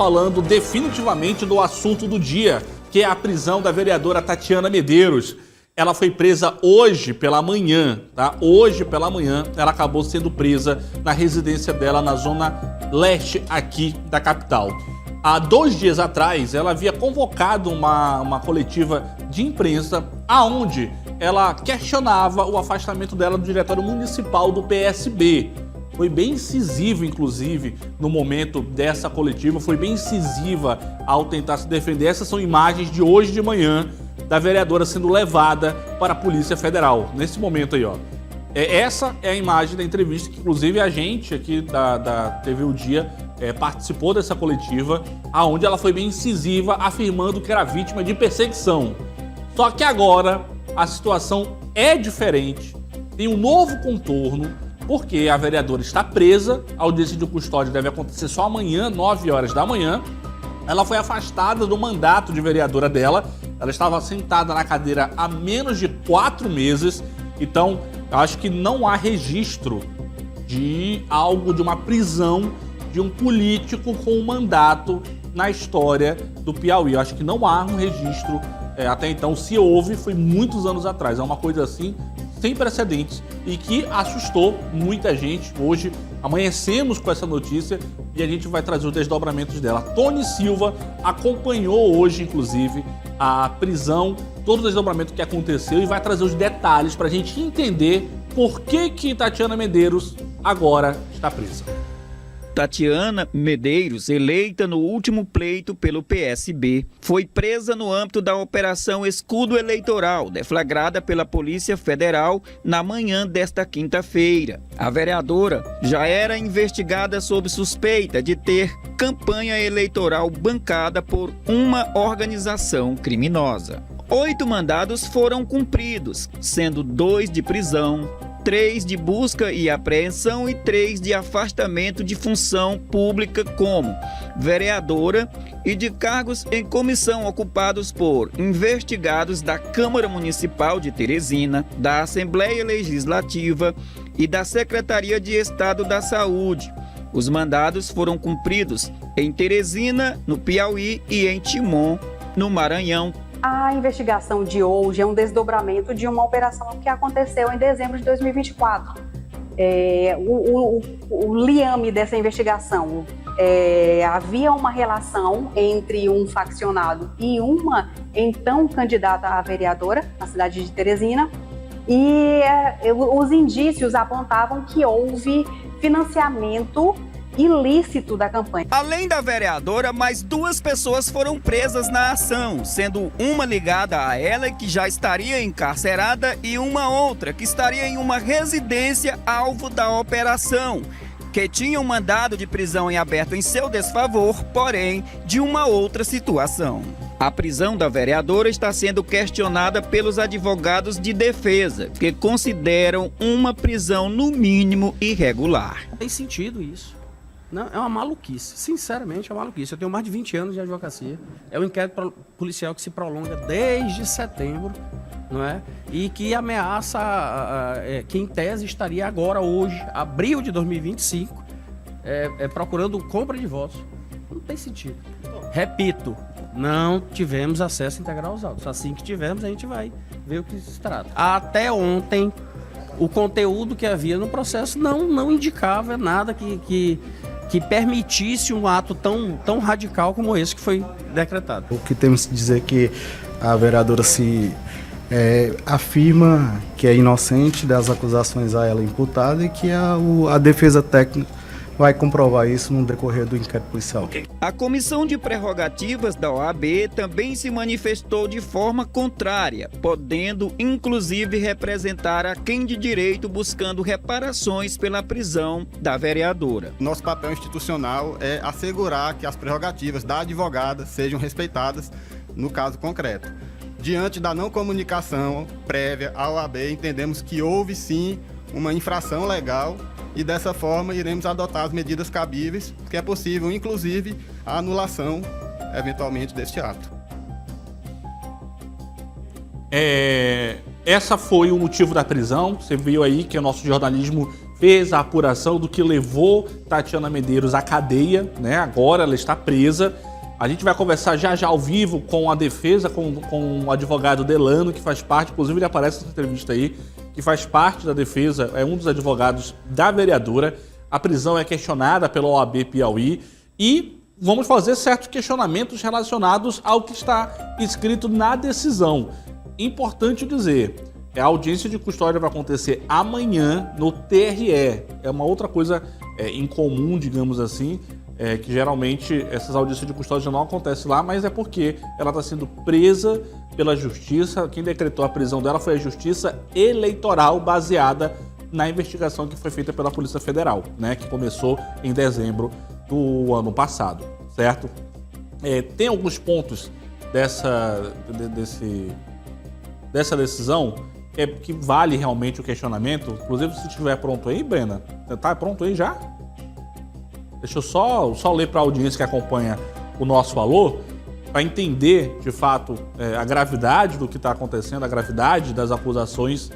falando definitivamente do assunto do dia, que é a prisão da vereadora Tatiana Medeiros. Ela foi presa hoje pela manhã, tá? Hoje pela manhã ela acabou sendo presa na residência dela na zona leste aqui da capital. Há 2 dias atrás, ela havia convocado uma coletiva de imprensa aonde ela questionava o afastamento dela do diretório municipal do PSB. Foi bem incisiva, inclusive, no momento dessa coletiva, foi bem incisiva ao tentar se defender. Essas são imagens de hoje de manhã da vereadora sendo levada para a Polícia Federal. Nesse momento aí, ó. Essa é a imagem da entrevista que, inclusive, a gente aqui da TV O Dia participou dessa coletiva, aonde ela foi bem incisiva, afirmando que era vítima de perseguição. Só que agora a situação é diferente, tem um novo contorno, porque a vereadora está presa, a audiência de custódia deve acontecer só amanhã, 9 horas da manhã. Ela foi afastada do mandato de vereadora dela, ela estava sentada na cadeira há menos de 4 meses, então eu acho que não há registro de uma prisão de um político com um mandato na história do Piauí. Eu acho que não há um registro, até então, se houve, foi muitos anos atrás. É uma coisa assim, sem precedentes, e que assustou muita gente. Hoje amanhecemos com essa notícia e a gente vai trazer os desdobramentos dela. Tony Silva acompanhou hoje, inclusive, a prisão, todo o desdobramento que aconteceu, e vai trazer os detalhes para a gente entender por que Tatiana Medeiros agora está presa. Tatiana Medeiros, eleita no último pleito pelo PSB, foi presa no âmbito da Operação Escudo Eleitoral, deflagrada pela Polícia Federal na manhã desta quinta-feira. A vereadora já era investigada sob suspeita de ter campanha eleitoral bancada por uma organização criminosa. 8 mandados foram cumpridos, sendo 2 de prisão, 3 de busca e apreensão e 3 de afastamento de função pública como vereadora e de cargos em comissão ocupados por investigados da Câmara Municipal de Teresina, da Assembleia Legislativa e da Secretaria de Estado da Saúde. Os mandados foram cumpridos em Teresina, no Piauí, e em Timon, no Maranhão. A investigação de hoje é um desdobramento de uma operação que aconteceu em dezembro de 2024. O liame dessa investigação, havia uma relação entre um faccionado e uma então candidata a vereadora na cidade de Teresina, e os indícios apontavam que houve financiamento ilícito da campanha. Além da vereadora, mais 2 pessoas foram presas na ação, sendo uma ligada a ela, que já estaria encarcerada, e uma outra que estaria em uma residência alvo da operação, que tinha um mandado de prisão em aberto em seu desfavor, porém de uma outra situação. A prisão da vereadora está sendo questionada pelos advogados de defesa, que consideram uma prisão no mínimo irregular. Tem sentido isso. Não, é uma maluquice, sinceramente é uma maluquice. Eu tenho mais de 20 anos de advocacia, é um inquérito policial que se prolonga desde setembro, não é? E que ameaça, que em tese estaria agora, hoje, abril de 2025, procurando compra de votos. Não tem sentido. Repito, não tivemos acesso integral aos autos. Assim que tivermos, a gente vai ver o que se trata. Até ontem, o conteúdo que havia no processo não indicava nada que permitisse um ato tão radical como esse que foi decretado. O que temos que dizer é que a vereadora afirma que é inocente das acusações a ela imputada e que a defesa técnica vai comprovar isso no decorrer do inquérito policial. A Comissão de Prerrogativas da OAB também se manifestou de forma contrária, podendo inclusive representar a quem de direito buscando reparações pela prisão da vereadora. Nosso papel institucional é assegurar que as prerrogativas da advogada sejam respeitadas no caso concreto. Diante da não comunicação prévia à OAB, entendemos que houve sim uma infração legal e dessa forma iremos adotar as medidas cabíveis, que é possível, inclusive, a anulação, eventualmente, deste ato. Essa foi o motivo da prisão. Você viu aí que o nosso jornalismo fez a apuração do que levou Tatiana Medeiros à cadeia, né? Agora ela está presa. A gente vai conversar já ao vivo com a defesa, com o advogado Delano, que faz parte, inclusive ele aparece nessa entrevista aí, que faz parte da defesa, é um dos advogados da vereadora. A prisão é questionada pela OAB Piauí e vamos fazer certos questionamentos relacionados ao que está escrito na decisão. Importante dizer, a audiência de custódia vai acontecer amanhã no TRE. É uma outra coisa incomum, digamos assim, que geralmente essas audiências de custódia não acontecem lá, mas é porque ela está sendo presa pela justiça. Quem decretou a prisão dela foi a Justiça Eleitoral, baseada na investigação que foi feita pela Polícia Federal, né, que começou em dezembro do ano passado, certo? Tem alguns pontos dessa decisão que vale realmente o questionamento. Inclusive, se estiver pronto aí, Brena, você tá pronto aí já? Deixa eu só ler para a audiência que acompanha o nosso valor, para entender, de fato, a gravidade do que está acontecendo, a gravidade das acusações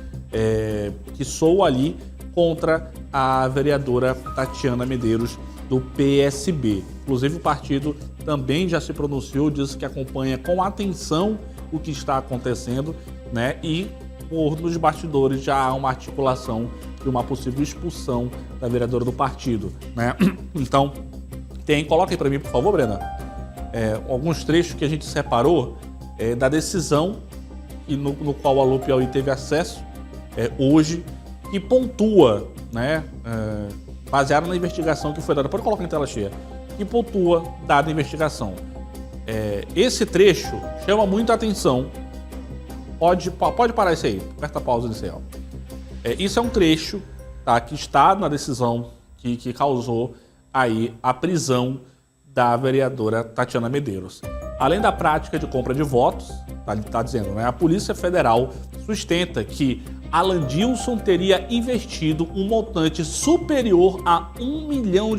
que soam ali contra a vereadora Tatiana Medeiros, do PSB. Inclusive, o partido também já se pronunciou, disse que acompanha com atenção o que está acontecendo, né? E nos bastidores já há uma articulação de uma possível expulsão da vereadora do partido, né? Então, coloca aí para mim, por favor, Brena, alguns trechos que a gente separou da decisão e no qual a Alô Piauí teve acesso hoje, que pontua, né, baseado na investigação que foi dada. Pode colocar em tela cheia. Que pontua dada a investigação. Esse trecho chama muito a atenção. Pode parar isso aí. Aperta a pausa inicial. Isso é um trecho, tá, que está na decisão que causou aí a prisão da vereadora Tatiana Medeiros. Além da prática de compra de votos, tá dizendo, né, a Polícia Federal sustenta que Alandilson teria investido um montante superior a R$1 milhão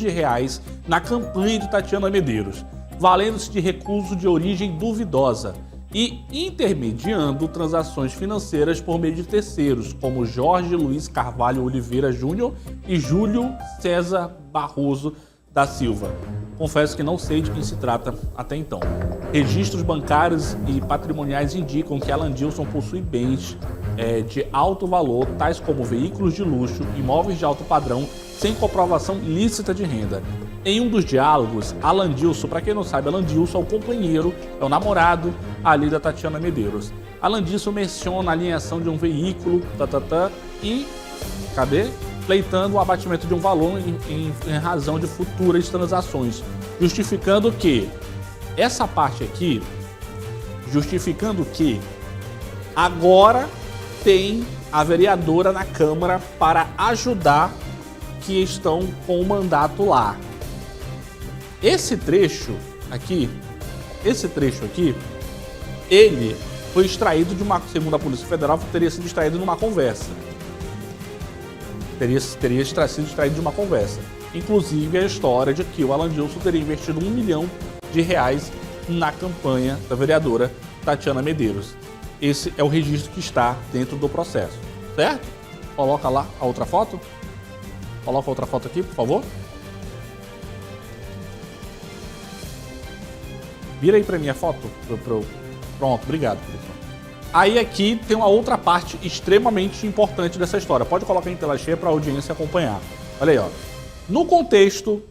na campanha de Tatiana Medeiros, valendo-se de recurso de origem duvidosa e intermediando transações financeiras por meio de terceiros, como Jorge Luiz Carvalho Oliveira Júnior e Júlio César Barroso da Silva. Confesso que não sei de quem se trata até então. Registros bancários e patrimoniais indicam que Alandilson possui bens de alto valor, tais como veículos de luxo, imóveis de alto padrão, sem comprovação lícita de renda. Em um dos diálogos, Alandilson, para quem não sabe, Alandilson é o companheiro, é o namorado ali da Tatiana Medeiros. Alandilson menciona a alienação de um veículo, e, pleitando o abatimento de um valor em razão de futuras transações, justificando que essa parte aqui, agora tem a vereadora na Câmara para ajudar que estão com o mandato lá. Esse trecho aqui, ele foi extraído segundo a Polícia Federal, teria sido extraído numa conversa. Teria sido extraído de uma conversa. Inclusive a história de que o Alandilson teria investido R$1 milhão na campanha da vereadora Tatiana Medeiros. Esse é o registro que está dentro do processo, certo? Coloca lá a outra foto. Coloca a outra foto aqui, por favor. Vira aí para mim a foto. Pronto, obrigado. Aí aqui tem uma outra parte extremamente importante dessa história. Pode colocar em tela cheia para a audiência acompanhar. Olha aí, ó. No contexto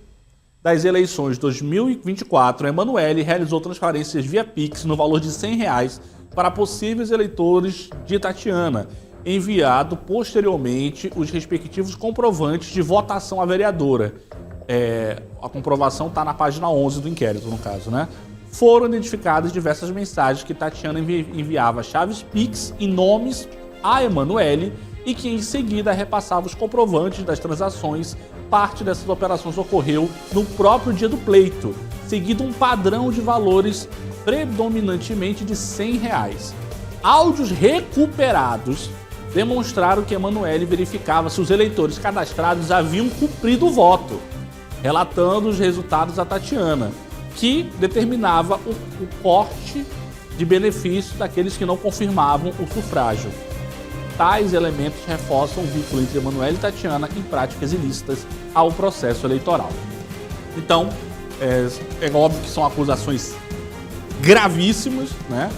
das eleições de 2024, a Emanuele realizou transferências via Pix no valor de R$100 para possíveis eleitores de Tatiana, enviado posteriormente os respectivos comprovantes de votação à vereadora. A comprovação está na página 11 do inquérito, no caso, né? Foram identificadas diversas mensagens que Tatiana enviava chaves Pix e nomes a Emanuele e que em seguida repassava os comprovantes das transações. Parte dessas operações ocorreu no próprio dia do pleito, seguindo um padrão de valores predominantemente de R$100. Áudios recuperados demonstraram que Emanuele verificava se os eleitores cadastrados haviam cumprido o voto, relatando os resultados a Tatiana, que determinava o corte de benefício daqueles que não confirmavam o sufrágio. tais elementos reforçam o vínculo entre Emanuele e Tatiana em práticas ilícitas ao processo eleitoral. Então, é óbvio que são acusações gravíssimas, né?